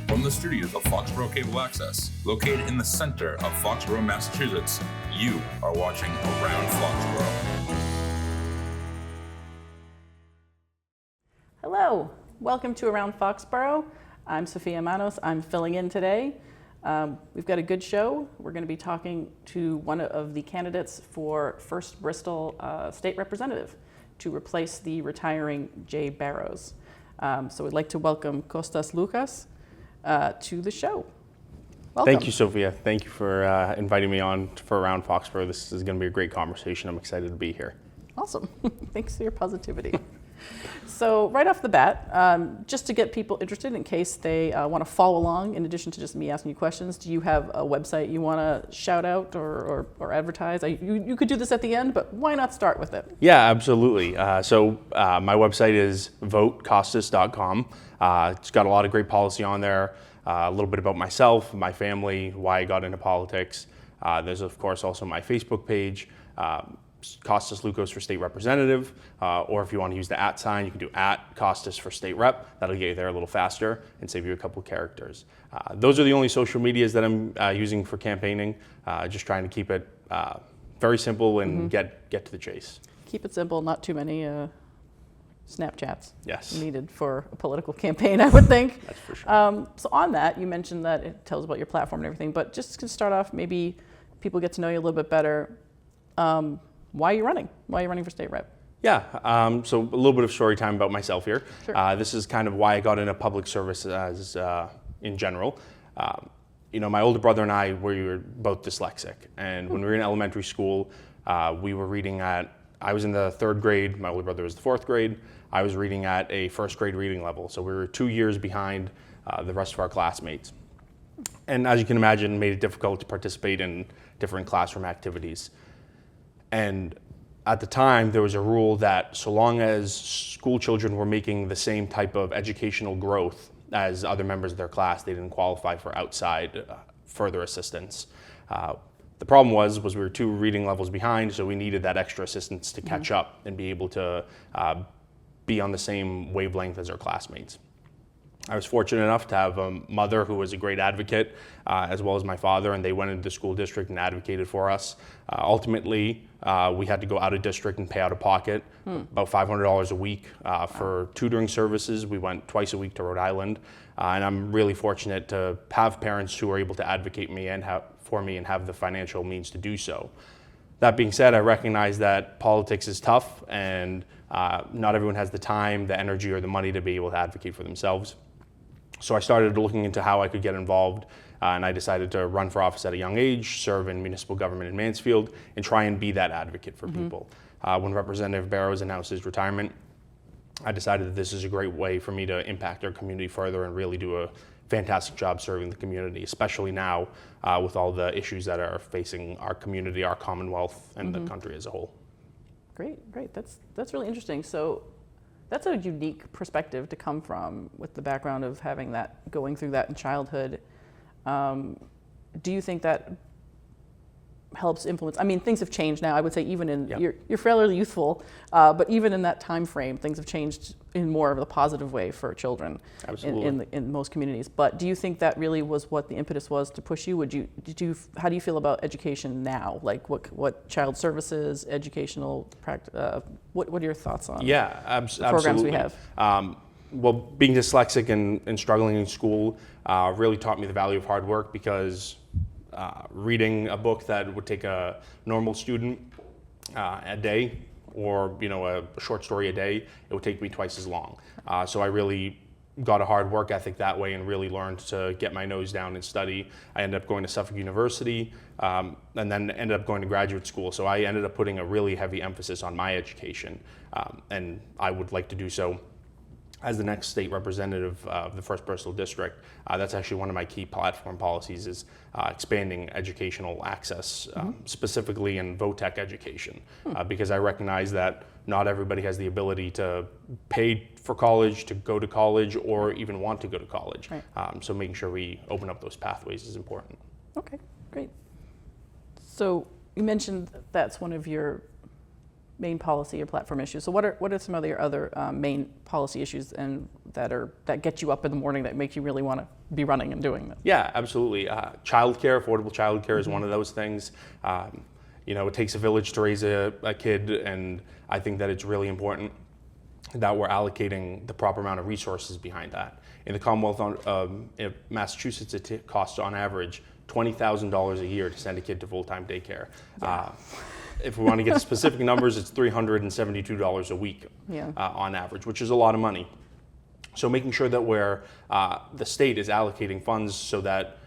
From the studios of Foxboro Cable Access, located in the center of Foxborough, Massachusetts, you are watching Around Foxborough. Hello, welcome to Around Foxborough. I'm Sophia Manos. I'm filling in today. We've got a good show. We're going to be talking to one of the candidates for first Bristol state representative to replace the retiring Jay Barrows. So we'd like to welcome Kostas Loukos to the show. Welcome. Thank you, Sophia. Thank you for inviting me on for Around Foxborough. This is going to be a great conversation. I'm excited to be here. Awesome. Thanks for your positivity. So right off the bat, just to get people interested in case they want to follow along, in addition to just me asking you questions, do you have a website you want to shout out or advertise? You could do this at the end, but why not start with it? Yeah, absolutely. So my website is votecostas.com. It's got a lot of great policy on there, a little bit about myself, my family, why I got into politics. There's, of course, also my Facebook page. Kostas Loukos for state representative, or if you want to use the @ sign, you can do @Kostas for state rep. That'll get you there a little faster and save you a couple of characters. Those are the only social medias that I'm using for campaigning. Just trying to keep it very simple and get to the chase. Keep it simple, not too many Snapchats Yes. needed for a political campaign, I would think. That's for sure. So on that, you mentioned that it tells about your platform and everything, but just to start off, maybe people get to know you a little bit better. Why are you running? Why are you running for state rep? Yeah, so a little bit of story time about myself here. Sure. This is kind of why I got into public service as in general. My older brother and I, we were both dyslexic. And when we were in elementary school, we were reading I was in the 3rd grade, my older brother was the 4th grade. I was reading at a 1st grade reading level. So we were 2 years behind the rest of our classmates. And as you can imagine, it made it difficult to participate in different classroom activities. And at the time, there was a rule that so long as school children were making the same type of educational growth as other members of their class, they didn't qualify for outside further assistance. The problem was we were 2 reading levels behind, so we needed that extra assistance to catch up and be able to be on the same wavelength as our classmates. I was fortunate enough to have a mother who was a great advocate, as well as my father, and they went into the school district and advocated for us. Ultimately, we had to go out of district and pay out of pocket, about $500 a week for tutoring services. We went twice a week to Rhode Island, and I'm really fortunate to have parents who are able to advocate for me and have the financial means to do so. That being said, I recognize that politics is tough, and not everyone has the time, the energy, or the money to be able to advocate for themselves. So I started looking into how I could get involved, and I decided to run for office at a young age, serve in municipal government in Mansfield, and try and be that advocate for people. When Representative Barrows announced his retirement, I decided that this is a great way for me to impact our community further and really do a fantastic job serving the community, especially now with all the issues that are facing our community, our Commonwealth, and the country as a whole. Great. That's really interesting. So that's a unique perspective to come from with the background of going through that in childhood. Do you think that helps influence? I mean, things have changed now. I would say even in you're fairly youthful, but even in that time frame, things have changed in more of a positive way for children. Absolutely. in most communities. But do you think that really was what the impetus was to push you? How do you feel about education now? Like what child services, educational practice? What are your thoughts on? Yeah, the programs we have? Well, being dyslexic and struggling in school really taught me the value of hard work, because reading a book that would take a normal student a day, or a short story a day, it would take me twice as long. So I really got a hard work ethic that way and really learned to get my nose down and study. I ended up going to Suffolk University and then ended up going to graduate school. So I ended up putting a really heavy emphasis on my education, and I would like to do so as the next state representative of the 1st Bristol District. That's actually one of my key platform policies, is expanding educational access, specifically in VOTEC education, because I recognize that not everybody has the ability to pay for college, to go to college, or even want to go to college. Right. So making sure we open up those pathways is important. Okay, great. So you mentioned that's one of your main policy or platform issues. So what are some of your other main policy issues and that get you up in the morning that make you really want to be running and doing this? Yeah, absolutely. Childcare, affordable childcare is one of those things. It takes a village to raise a kid, and I think that it's really important that we're allocating the proper amount of resources behind that. In the Commonwealth of Massachusetts, it costs on average $20,000 a year to send a kid to full-time daycare. Yeah. If we want to get specific numbers, it's $372 a week on average, which is a lot of money. So making sure that the state is allocating funds so that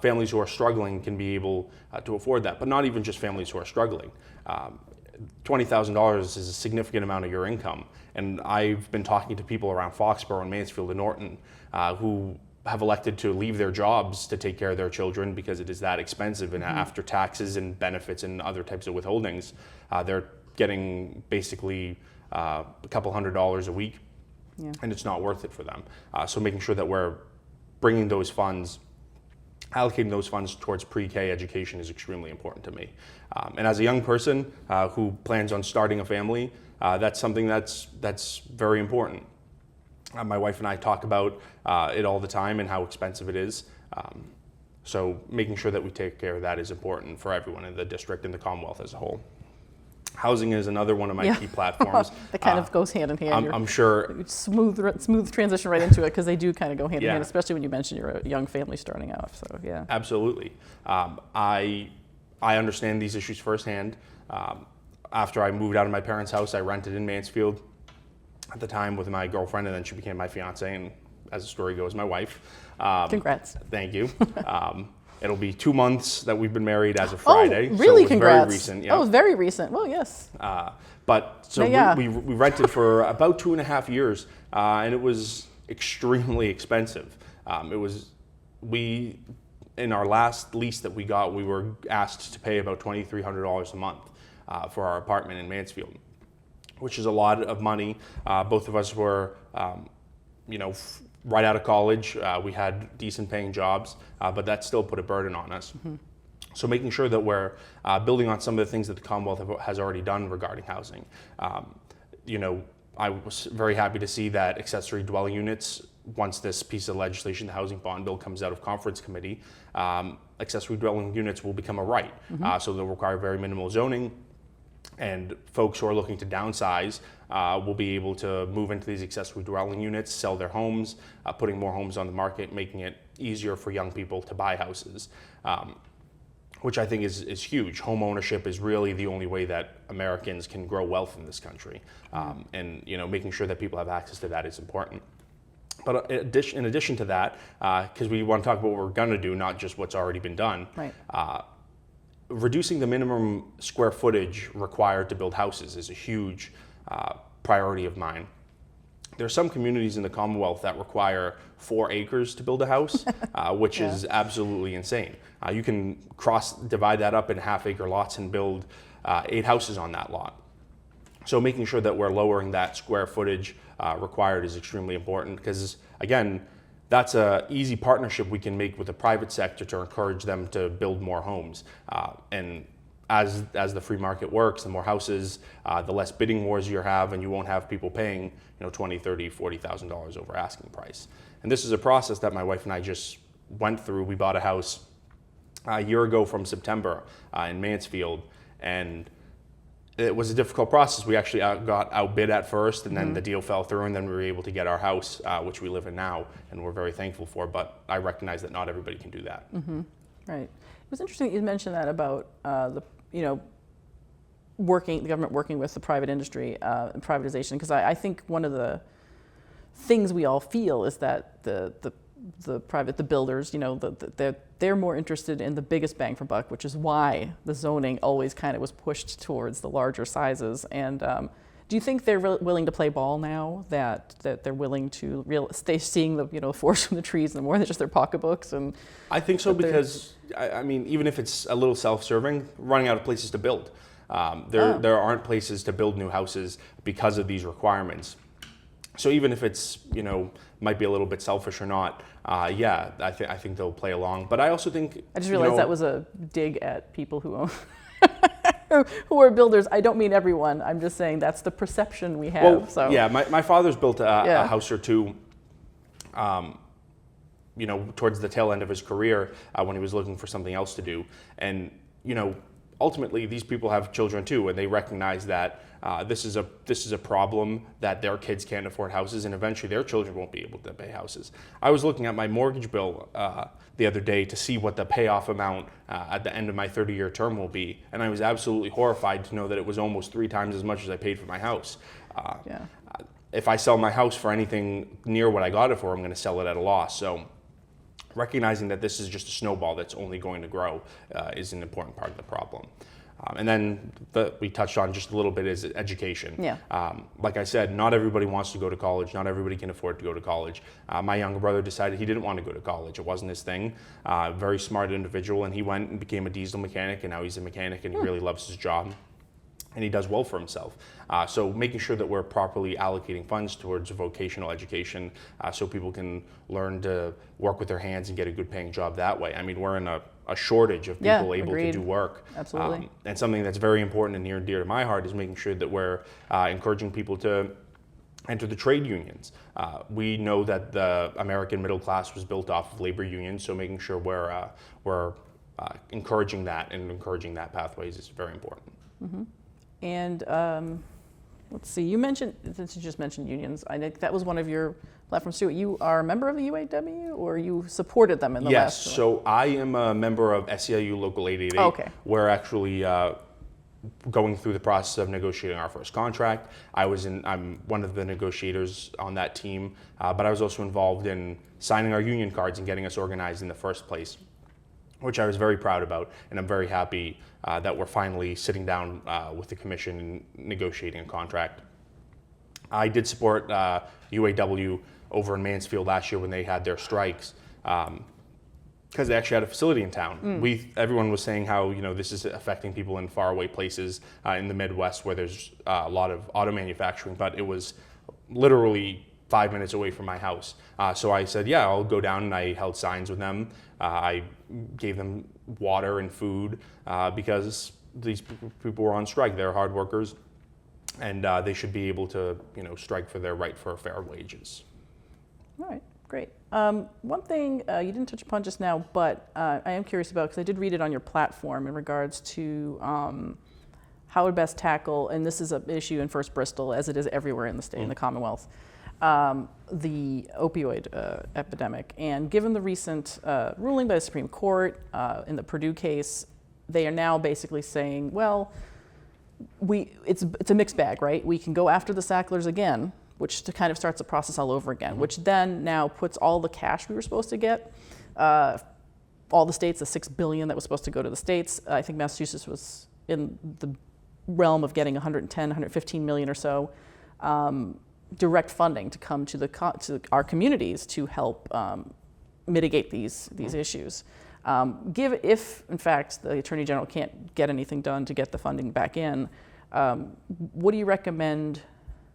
families who are struggling can be able to afford that, but not even just families who are struggling. $20,000 is a significant amount of your income. And I've been talking to people around Foxborough and Mansfield and Norton who have elected to leave their jobs to take care of their children because it is that expensive, and after taxes and benefits and other types of withholdings, they're getting basically a couple $100s a week, and it's not worth it for them. So making sure that we're bringing those funds, allocating those funds towards pre-K education is extremely important to me. And as a young person who plans on starting a family, that's something that's very important. My wife and I talk about it all the time and how expensive it is. So making sure that we take care of that is important for everyone in the district and the Commonwealth as a whole. Housing is another one of my key platforms. That kind of goes hand in hand. I'm sure. Smooth transition right into it, because they do kind of go hand in hand, especially when you mention you're a young family starting out. So yeah. Absolutely. I understand these issues firsthand. After I moved out of my parents' house, I rented in Mansfield at the time with my girlfriend, and then she became my fiance, and as the story goes, my wife. Congrats. Thank you. It'll be 2 months that we've been married as of Friday. Oh, really? So Congrats. Very recent. Yeah. Oh, very recent. Well, yes. We rented for about 2.5 years, and it was extremely expensive. In our last lease that we got, we were asked to pay about $2,300 a month for our apartment in Mansfield, which is a lot of money. Both of us were, right out of college. We had decent paying jobs, but that still put a burden on us. Mm-hmm. So making sure that we're building on some of the things that the Commonwealth has already done regarding housing. I was very happy to see that accessory dwelling units, once this piece of legislation, the Housing Bond Bill, comes out of conference committee, accessory dwelling units will become a right. Mm-hmm. So they'll require very minimal zoning, and folks who are looking to downsize will be able to move into these accessory dwelling units, sell their homes, putting more homes on the market, making it easier for young people to buy houses, which I think is huge. Home ownership is really the only way that Americans can grow wealth in this country. And making sure that people have access to that is important. But in addition to that, because we want to talk about what we're going to do, not just what's already been done, right. Reducing the minimum square footage required to build houses is a huge priority of mine. There are some communities in the Commonwealth that require 4 acres to build a house, which is absolutely insane. You can divide that up in half-acre lots and build 8 houses on that lot. So making sure that we're lowering that square footage required is extremely important, because again, that's an easy partnership we can make with the private sector to encourage them to build more homes. And as the free market works, the more houses, the less bidding wars you have, and you won't have people paying $20,000, $30,000, $40,000 over asking price. And this is a process that my wife and I just went through. We bought a house a year ago from September in Mansfield, and it was a difficult process. We actually got outbid at first, and then the deal fell through, and then we were able to get our house, which we live in now, and we're very thankful for. But I recognize that not everybody can do that. Mm-hmm. Right. It was interesting that you mentioned that about the government working with the private industry and privatization, because I think one of the things we all feel is that the builders, they're more interested in the biggest bang for buck, which is why the zoning always kind of was pushed towards the larger sizes. And do you think they're willing to play ball now, that they're willing to stay seeing the forest from the trees and more than just their pocketbooks? And I think so, because I mean, even if it's a little self-serving, running out of places to build. There aren't places to build new houses because of these requirements. So even if it's, might be a little bit selfish or not, I think they'll play along. But I also think... I just realized that was a dig at people who own... who are builders. I don't mean everyone. I'm just saying that's the perception we have. Well, so yeah, my father's built a house or two, towards the tail end of his career when he was looking for something else to do. And, ultimately these people have children too, and they recognize that this is a problem, that their kids can't afford houses, and eventually their children won't be able to pay houses. I was looking at my mortgage bill the other day to see what the payoff amount at the end of my 30-year term will be, and I was absolutely horrified to know that it was almost 3 times as much as I paid for my house. If I sell my house for anything near what I got it for, I'm going to sell it at a loss. So recognizing that this is just a snowball that's only going to grow is an important part of the problem. And then we touched on just a little bit is education. Yeah. Like I said, not everybody wants to go to college. Not everybody can afford to go to college. My younger brother decided he didn't want to go to college. It wasn't his thing. Very smart individual, and he went and became a diesel mechanic, and now he's a mechanic, and he really loves his job. And he does well for himself. So making sure that we're properly allocating funds towards vocational education so people can learn to work with their hands and get a good paying job that way. I mean, we're in a shortage of people able to do work. Absolutely. And something that's very important and near and dear to my heart is making sure that we're encouraging people to enter the trade unions. We know that the American middle class was built off of labor unions, so making sure we're encouraging that and encouraging that pathways is very important. Mm-hmm. And let's see, you mentioned, since you just mentioned unions, I think that was one of your platforms too. You are a member of the UAW, or you supported them in the last? Yes, so I am a member of SEIU Local 888. Oh, okay. We're actually going through the process of negotiating our first contract. I'm one of the negotiators on that team, but I was also involved in signing our union cards and getting us organized in the first place, which I was very proud about, and I'm very happy that we're finally sitting down with the commission and negotiating a contract. I did support UAW over in Mansfield last year when they had their strikes, because they actually had a facility in town. Everyone was saying how this is affecting people in faraway places in the Midwest where there's a lot of auto manufacturing, but it was literally 5 minutes away from my house. So I said, yeah, I'll go down, and I held signs with them. I gave them water and food because these people were on strike. They're hard workers, and they should be able to strike for their right for fair wages. All right, great. One thing you didn't touch upon just now, but I am curious about, because I did read it on your platform in regards to how to best tackle, and this is an issue in First Bristol as it is everywhere in the state, in the Commonwealth, the opioid epidemic. And given the recent ruling by the Supreme Court in the Purdue case, they are now basically saying, well, it's a mixed bag, right? We can go after the Sacklers again, which kind of starts the process all over again, which then now puts all the cash we were supposed to get, all the states, the $6 billion that was supposed to go to the states. I think Massachusetts was in the realm of getting 115 million or so. Direct funding to come to our communities to help mitigate these issues. If in fact the Attorney General can't get anything done to get the funding back in, what do you recommend?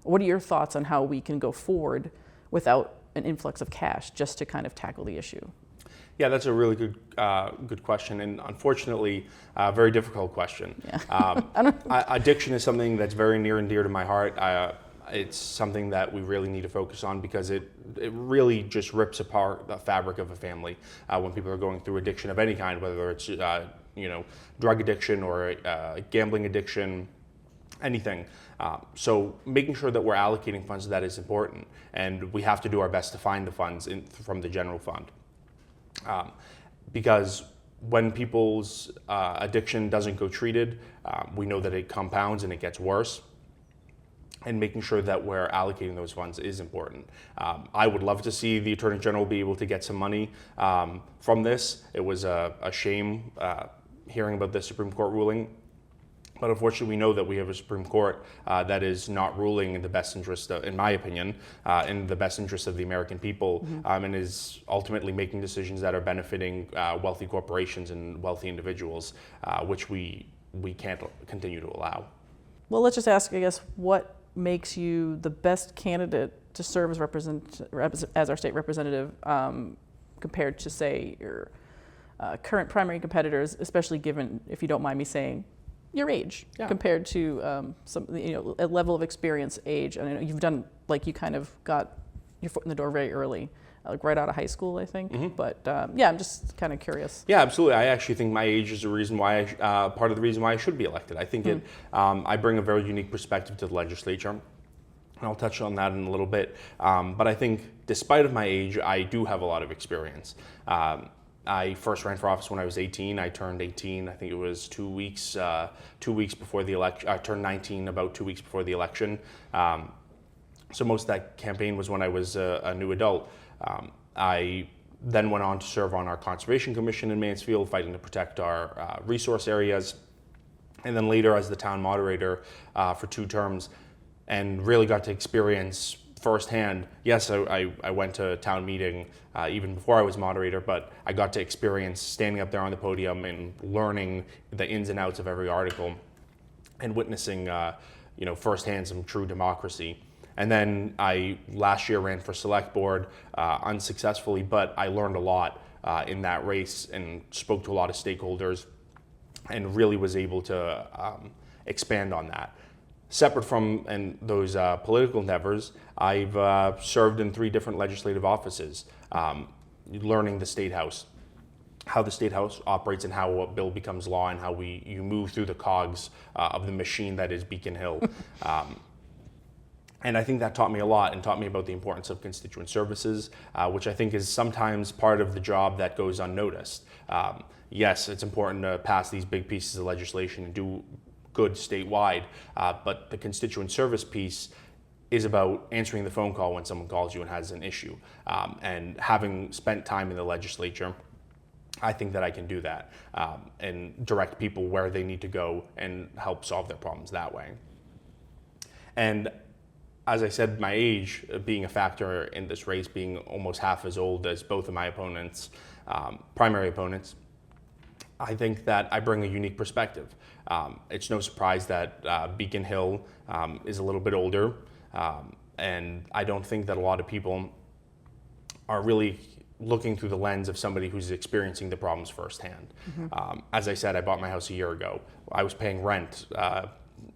What are your thoughts on how we can go forward without an influx of cash, just to kind of tackle the issue? Yeah, that's a really good question, and unfortunately, a very difficult question. Yeah. Addiction is something that's very near and dear to my heart. It's something that we really need to focus on, because it really just rips apart the fabric of a family when people are going through addiction of any kind, whether it's drug addiction or gambling addiction, anything. So making sure that we're allocating funds to that is important, and we have to do our best to find the funds from the general fund. Because when people's addiction doesn't go treated, we know that it compounds and it gets worse. And making sure that we're allocating those funds is important. I would love to see the Attorney General be able to get some money from this. It was a shame hearing about the Supreme Court ruling. But unfortunately, we know that we have a Supreme Court that is not ruling in the best interest, in my opinion, in the best interest of the American people, and is ultimately making decisions that are benefiting wealthy corporations and wealthy individuals, which we can't continue to allow. Well, let's just ask, I guess, what makes you the best candidate to serve as our state representative compared to, say, your current primary competitors, especially given, if you don't mind me saying, your age Yeah. compared to some, a level of experience, age. And I know you've done, like, you kind of got your foot in the door very early, like right out of high school, I think. But yeah, I'm just kind of curious. Yeah, absolutely. I actually think my age is the reason why part of the reason why I should be elected. I think I bring a very unique perspective to the legislature. And I'll touch on that in a little bit. But I think despite of my age, I do have a lot of experience. I first ran for office when I was 18. I turned 18, I think it was 2 weeks before the election. I turned 19 about 2 weeks before the election. So most of that campaign was when I was a new adult. I then went on to serve on our Conservation Commission in Mansfield, fighting to protect our resource areas. And then later as the town moderator for 2 terms, and really got to experience firsthand. Yes, I went to a town meeting even before I was moderator, but I got to experience standing up there on the podium and learning the ins and outs of every article and witnessing firsthand some true democracy. And then I last year ran for select board unsuccessfully, but I learned a lot in that race and spoke to a lot of stakeholders and really was able to expand on that. Separate from those political endeavors, I've served in 3 different legislative offices, learning the State House, how the State House operates and how a bill becomes law and how you move through the cogs of the machine that is Beacon Hill. And I think that taught me a lot and taught me about the importance of constituent services, which I think is sometimes part of the job that goes unnoticed. Yes, it's important to pass these big pieces of legislation and do good statewide, but the constituent service piece is about answering the phone call when someone calls you and has an issue. And having spent time in the legislature, I think that I can do that and direct people where they need to go and help solve their problems that way. And as I said, my age being a factor in this race, being almost half as old as both of my opponents, primary opponents, I think that I bring a unique perspective. It's no surprise that Beacon Hill is a little bit older, and I don't think that a lot of people are really looking through the lens of somebody who's experiencing the problems firsthand. As I said, I bought my house a year ago. I was paying rent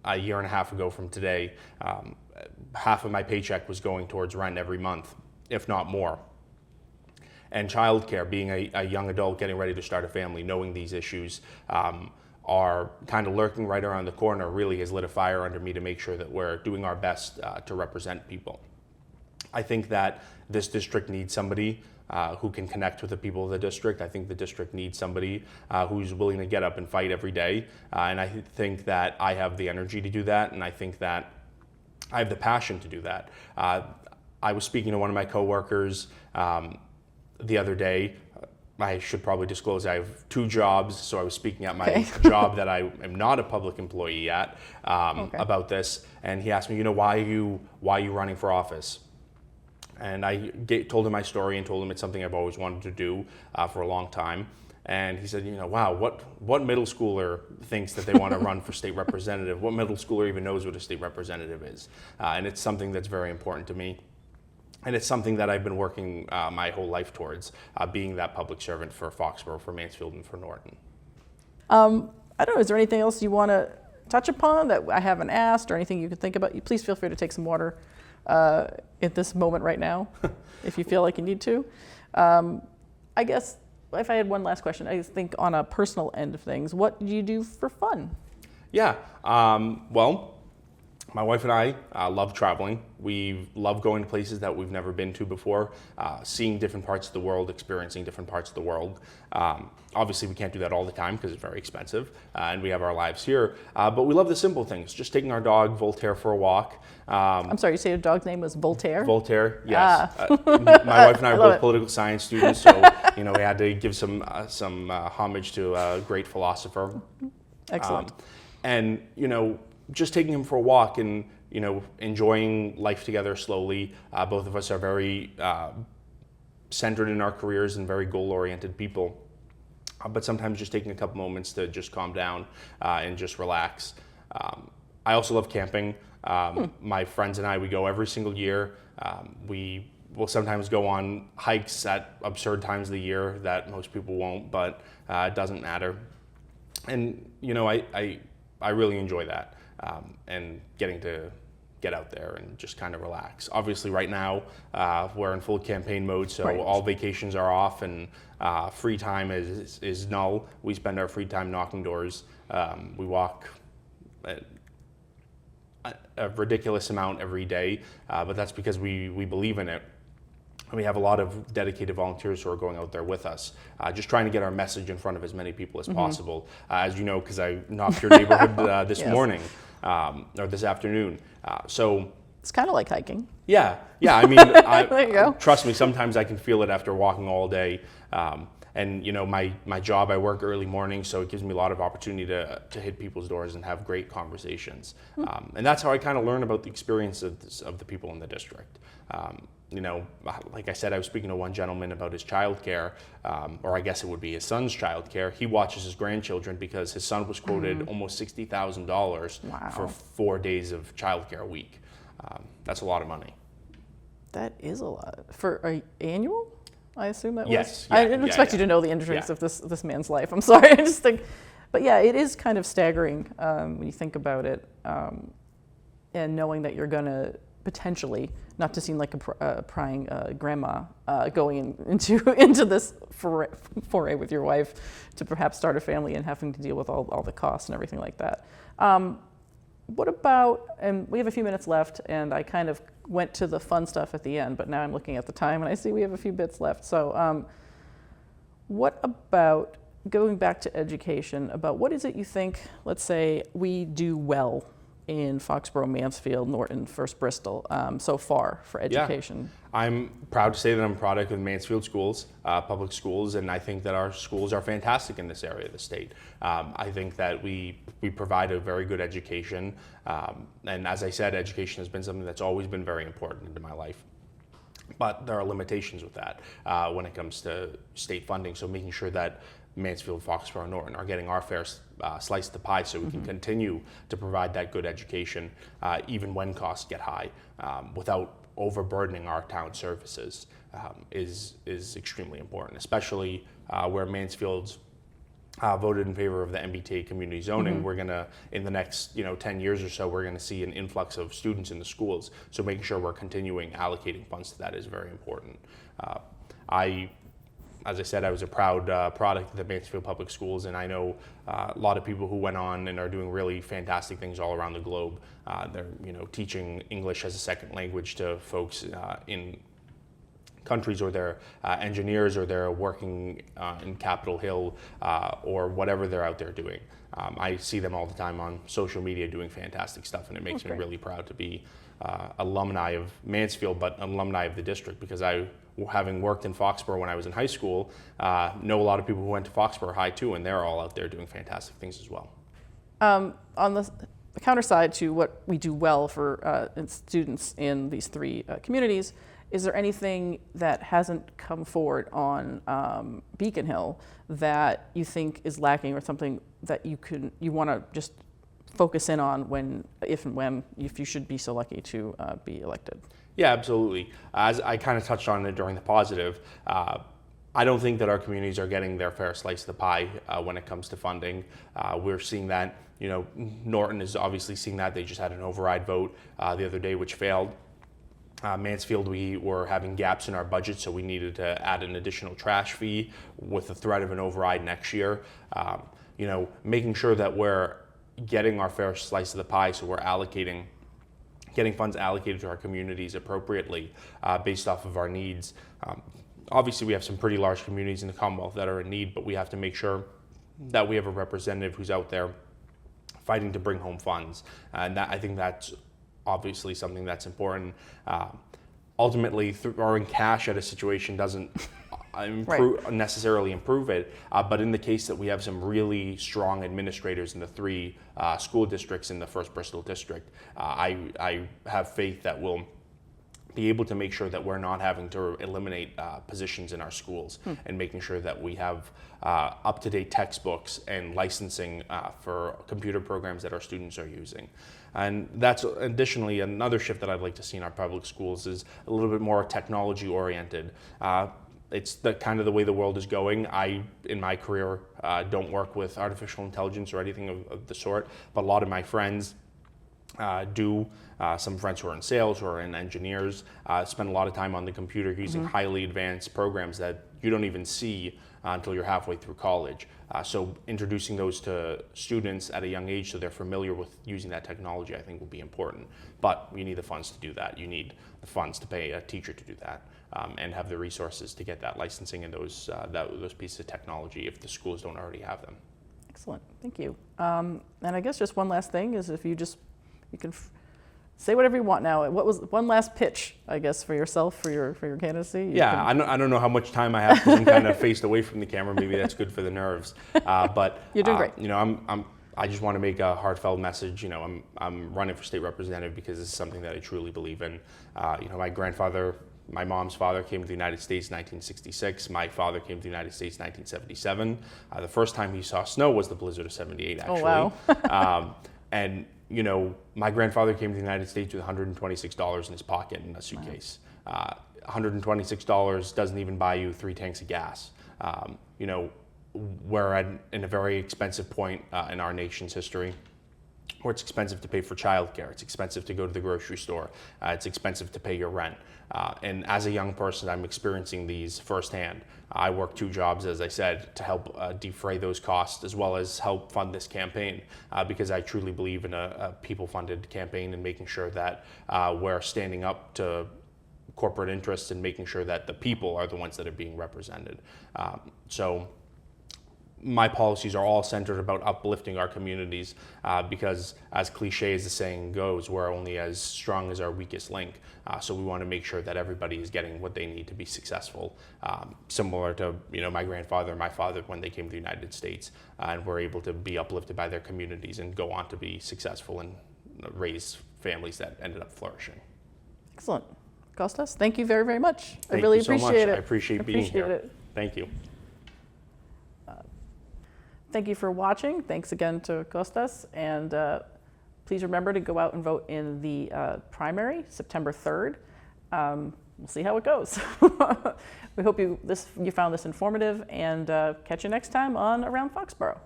a year and a half ago from today. Half of my paycheck was going towards rent every month, if not more. And childcare, being a young adult getting ready to start a family, knowing these issues are kind of lurking right around the corner, really has lit a fire under me to make sure that we're doing our best to represent people. I think that this district needs somebody who can connect with the people of the district. I think the district needs somebody who's willing to get up and fight every day. And I think that I have the energy to do that, and I think that I have the passion to do that. I was speaking to one of my coworkers the other day. I should probably disclose I have 2 jobs, so I was speaking at my job that I am not a public employee at about this, and he asked me, why are you running for office? And I told him my story and told him it's something I've always wanted to do for a long time. And he said, wow, what middle schooler thinks that they want to run for state representative? What middle schooler even knows what a state representative is? And it's something that's very important to me. And it's something that I've been working my whole life towards, being that public servant for Foxborough, for Mansfield, and for Norton. I don't know, is there anything else you want to touch upon that I haven't asked, or anything you could think about? Please feel free to take some water at this moment right now, if you feel like you need to. I guess if I had one last question, I think on a personal end of things, what do you do for fun? Yeah, well, my wife and I love traveling. We love going to places that we've never been to before, seeing different parts of the world, experiencing different parts of the world. Obviously, we can't do that all the time because it's very expensive, and we have our lives here. But we love the simple things, just taking our dog, Voltaire, for a walk. I'm sorry, you say your dog's name was Voltaire? Voltaire, yes. My wife and I are both political science students, so we had to give some homage to a great philosopher. Excellent. And just taking him for a walk and enjoying life together slowly. Both of us are very centered in our careers and very goal-oriented people. But sometimes just taking a couple moments to just calm down and just relax. I also love camping. My friends and I, we go every single year. We will sometimes go on hikes at absurd times of the year that most people won't, but it doesn't matter. And I really enjoy that, and getting to get out there and just kind of relax. Obviously right now we're in full campaign mode, so Right. all vacations are off, and free time is null. We spend our free time knocking doors. We walk a ridiculous amount every day, but that's because we believe in it. And we have a lot of dedicated volunteers who are going out there with us, just trying to get our message in front of as many people as possible. As you know, because I knocked your neighborhood this Yes. morning, or this afternoon. So It's kind of like hiking. yeah. I mean, There you go. trust me, sometimes I can feel it after walking all day. And you know, my job, I work early morning, so it gives me a lot of opportunity to hit people's doors and have great conversations. And that's how I kind of learn about the experience of the people in the district. You know, like I said, I was speaking to one gentleman about his childcare, or I guess it would be his son's childcare. He watches his grandchildren because his son was quoted almost $60,000 Wow. for 4 days of childcare a week. That's a lot of money. That is a lot for annual. I assume that Yes, was. I yeah, didn't yeah, expect you yeah. to know the intricacies Yeah. of this man's life. I'm sorry. I just think, but yeah, it is kind of staggering when you think about it, and knowing that you're gonna potentially, not to seem like a prying grandma, going into this foray with your wife to perhaps start a family and having to deal with all the costs and everything like that. What about, and we have a few minutes left, and I kind of went to the fun stuff at the end, but now I'm looking at the time and I see we have a few bits left. So what about going back to education, about what is it you think, let's say, we do well in Foxborough, Mansfield, Norton, First Bristol so far for education? Yeah. I'm proud to say that I'm a product of Mansfield schools, public schools, and I think that our schools are fantastic in this area of the state. I think that we provide a very good education, and as I said, education has been something that's always been very important into my life. But there are limitations with that when it comes to state funding, so making sure that Mansfield, Foxborough, Norton are getting our fair slice of the pie so we can continue to provide that good education even when costs get high without overburdening our town services is extremely important, especially where Mansfield's voted in favor of the MBTA community zoning. We're gonna, in the next 10 years or so, we're gonna see an influx of students in the schools. So making sure we're continuing allocating funds to that is very important. As I said, I was a proud product of the Mansfield Public Schools, and I know a lot of people who went on and are doing really fantastic things all around the globe. They're teaching English as a second language to folks in countries, or they're engineers, or they're working in Capitol Hill, or whatever they're out there doing. I see them all the time on social media doing fantastic stuff, and it makes me really proud to be alumni of Mansfield, but alumni of the district, because I, having worked in Foxborough when I was in high school, know a lot of people who went to Foxborough High too, and they're all out there doing fantastic things as well. On the counter side to what we do well for students in these three communities, is there anything that hasn't come forward on Beacon Hill that you think is lacking, or something that you want to just focus in on if you should be so lucky to be elected? Yeah, absolutely. As I kind of touched on it during the positive, I don't think that our communities are getting their fair slice of the pie when it comes to funding. We're seeing that, Norton is obviously seeing that. They just had an override vote the other day, which failed. Mansfield, we were having gaps in our budget, so we needed to add an additional trash fee with the threat of an override next year. Making sure that we're getting our fair slice of the pie, so we're getting funds allocated to our communities appropriately based off of our needs. Obviously, we have some pretty large communities in the Commonwealth that are in need, but we have to make sure that we have a representative who's out there fighting to bring home funds. And I think that's obviously something that's important. Ultimately, throwing cash at a situation doesn't necessarily improve it, but in the case that we have some really strong administrators in the three school districts in the First Bristol district, I have faith that we'll be able to make sure that we're not having to eliminate positions in our schools, and making sure that we have up-to-date textbooks and licensing for computer programs that our students are using. And that's additionally another shift that I'd like to see in our public schools, is a little bit more technology oriented. it's the kind of the way the world is going. I, in my career, don't work with artificial intelligence or anything of the sort, but a lot of my friends do. Some friends who are in sales, who are in engineers, spend a lot of time on the computer using highly advanced programs that you don't even see until you're halfway through college. So introducing those to students at a young age so they're familiar with using that technology, I think will be important. But you need the funds to do that. You need the funds to pay a teacher to do that, and have the resources to get that licensing and those pieces of technology if the schools don't already have them. Excellent, thank you. And I guess just one last thing is if you can say whatever you want now. What was one last pitch, I guess, for yourself, for your candidacy? I don't know how much time I have because I'm kind of faced away from the camera. Maybe that's good for the nerves. But you're doing great. I just want to make a heartfelt message. I'm running for state representative because this is something that I truly believe in. My mom's father came to the United States in 1966. My father came to the United States in 1977. The first time he saw snow was the blizzard of '78, actually. Oh, wow. And my grandfather came to the United States with $126 in his pocket in a suitcase. Wow. $126 doesn't even buy you 3 tanks of gas. We're in a very expensive point in our nation's history, where it's expensive to pay for childcare, it's expensive to go to the grocery store, it's expensive to pay your rent. And as a young person, I'm experiencing these firsthand. I work 2 jobs, as I said, to help defray those costs as well as help fund this campaign, because I truly believe in a people-funded campaign and making sure that we're standing up to corporate interests and making sure that the people are the ones that are being represented. So my policies are all centered about uplifting our communities, because as cliche as the saying goes, we're only as strong as our weakest link. So we want to make sure that everybody is getting what they need to be successful, similar to my grandfather and my father when they came to the United States, and were able to be uplifted by their communities and go on to be successful and raise families that ended up flourishing. Excellent. Kostas, thank you very, very much. I Thank really you so appreciate much. it. I appreciate being here. It. Thank you. Thank you for watching. Thanks again to Kostas. And please remember to go out and vote in the primary, September 3rd. We'll see how it goes. We hope you found this informative, and catch you next time on Around Foxborough.